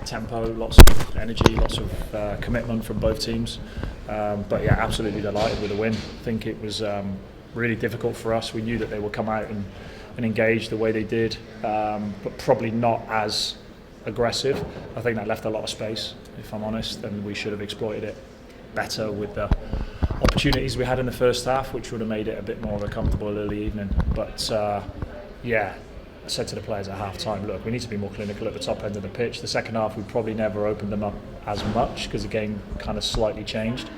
tempo, lots of energy, lots of commitment from both teams. But yeah, absolutely delighted with the win. I think it was really difficult for us. We knew that they would come out and engage the way they did, but probably not as aggressive. I think that left a lot of space, if I'm honest, and we should have exploited it better with the opportunities we had in the first half, which would have made it a bit more of a comfortable early evening. But yeah, I said to the players at half time, look, we need to be more clinical at the top end of the pitch. The second half we probably never opened them up as much because the game kind of slightly changed.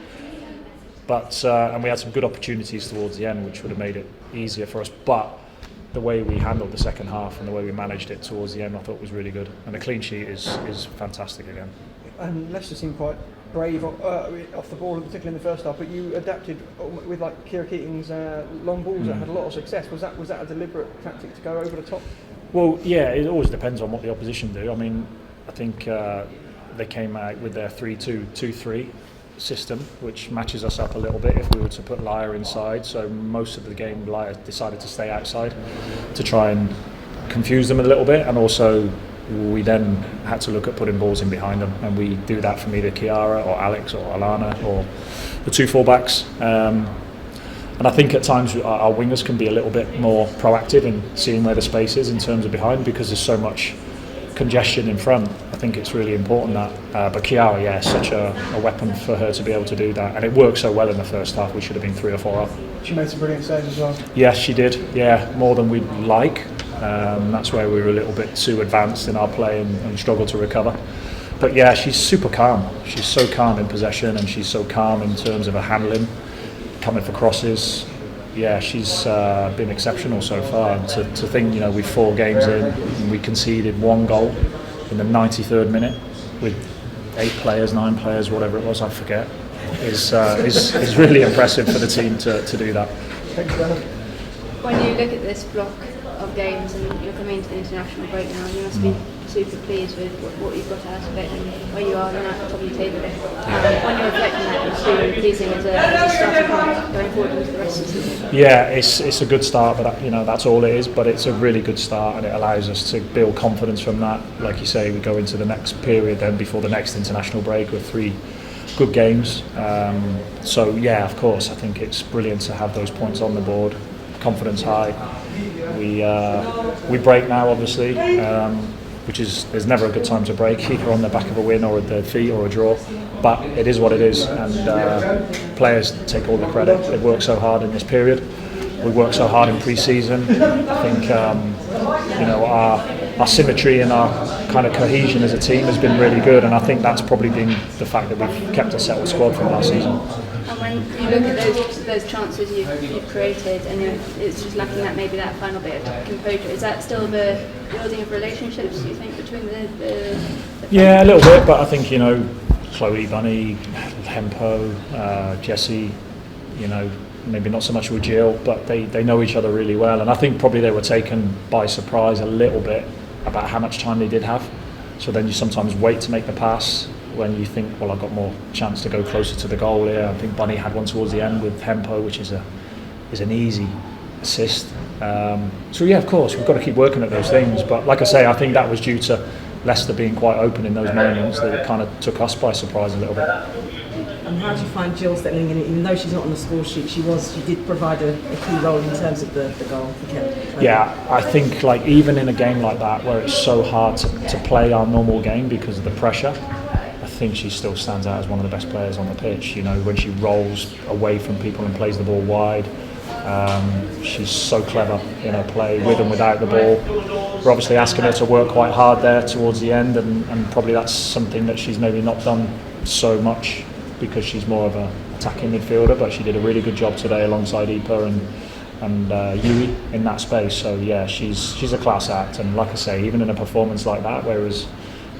But and we had some good opportunities towards the end, which would have made it easier for us. But the way we handled the second half and the way we managed it towards the end, I thought was really good. And the clean sheet is fantastic again. And Leicester seemed quite brave off the ball, particularly in the first half. But you adapted with like Kira Keating's long balls that had a lot of success. Was that a deliberate tactic to go over the top? Well, yeah, it always depends on what the opposition do. I mean, I think they came out with their 3-2-2-3 system, which matches us up a little bit if we were to put Laya inside. So most of the game Laya decided to stay outside to try and confuse them a little bit, and also we then had to look at putting balls in behind them, and we do that from either Chiara or Alex or Alana or the two fullbacks. And I think at times our wingers can be a little bit more proactive in seeing where the space is in terms of behind, because there's so much congestion in front. I think it's really important that. But Chiara, yeah, such a weapon for her to be able to do that, and it worked so well in the first half. We should have been 3 or 4 up. She made some brilliant saves as well. Yes, she did. Yeah, more than we'd like. That's where we were a little bit too advanced in our play and struggled to recover. But yeah, she's super calm. She's so calm in possession, and she's so calm in terms of her handling, coming for crosses. Yeah, she's been exceptional so far. And to think, we're 4 games in and we conceded 1 goal in the 93rd minute with 8 players, 9 players, whatever it was, I forget, is really impressive for the team to do that. Thanks, Gareth. When you look at this block of games and you're coming into the international break now, you must be super pleased with what you've got out of it and where you are at the top of the table. When you reflect on that, it's really pleasing as a starting point going forward into the rest of the season. Yeah, it's a good start, but that's all it is. But it's a really good start, and it allows us to build confidence from that. Like you say, we go into the next period then before the next international break with 3 good games. So yeah, of course, I think it's brilliant to have those points on the board. Confidence high. We break now, obviously, which is there's never a good time to break, either on the back of a win or a defeat or a draw. But it is what it is, and players take all the credit. They've worked so hard in this period. We worked so hard in pre-season. I think our symmetry and our kind of cohesion as a team has been really good, and I think that's probably been the fact that we've kept a settled squad from last season. And when you look at those chances you've created, and it's just lacking that final bit of composure, is that still the building of relationships, do you think, between the Yeah, a little bit, but I think Chloe, Bunny, Hempo, Jessie, maybe not so much with Jill, but they know each other really well, and I think probably they were taken by surprise a little bit about how much time they did have. So then you sometimes wait to make the pass when you think, well, I've got more chance to go closer to the goal here. I think Bunny had one towards the end with Hempo, which is an easy assist. So yeah, of course, we've got to keep working at those things. But like I say, I think that was due to Leicester being quite open in those moments that it kind of took us by surprise a little bit. And how do you find Jill settling in? Even though she's not on the score sheet, she did provide a key role in terms of the goal for Kent. Yeah, I think even in a game like that where it's so hard to play our normal game because of the pressure, I think she still stands out as one of the best players on the pitch. When she rolls away from people and plays the ball wide, she's so clever in her play with and without the ball. We're obviously asking her to work quite hard there towards the end, and probably that's something that she's maybe not done so much because she's more of an attacking midfielder, but she did a really good job today alongside Ipa and Yui in that space. So yeah, she's a class act, and like I say, even in a performance like that, whereas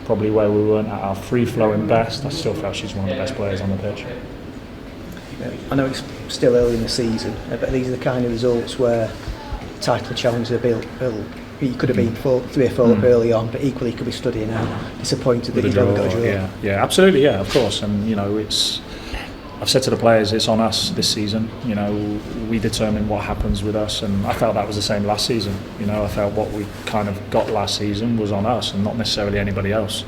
probably where we weren't at our free-flowing best, I still felt she's one of the best players on the pitch. I know it's still early in the season, but these are the kind of results where title challenges are built. You could have been 3 or 4 up early on, but equally you could be studying out, disappointed that you haven't got a draw. Yeah, absolutely, yeah, of course. And I've said to the players, it's on us this season. We determine what happens with us, and I felt that was the same last season. I felt what we kind of got last season was on us and not necessarily anybody else.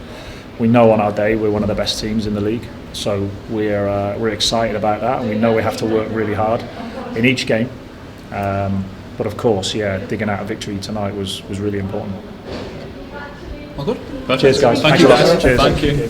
we know on our day we're one of the best teams in the league. So we're excited about that, and we know we have to work really hard in each game. But of course, digging out a victory tonight was really important. All good. Perfect. Cheers, guys. Thank you, guys. Cheers. Thank you.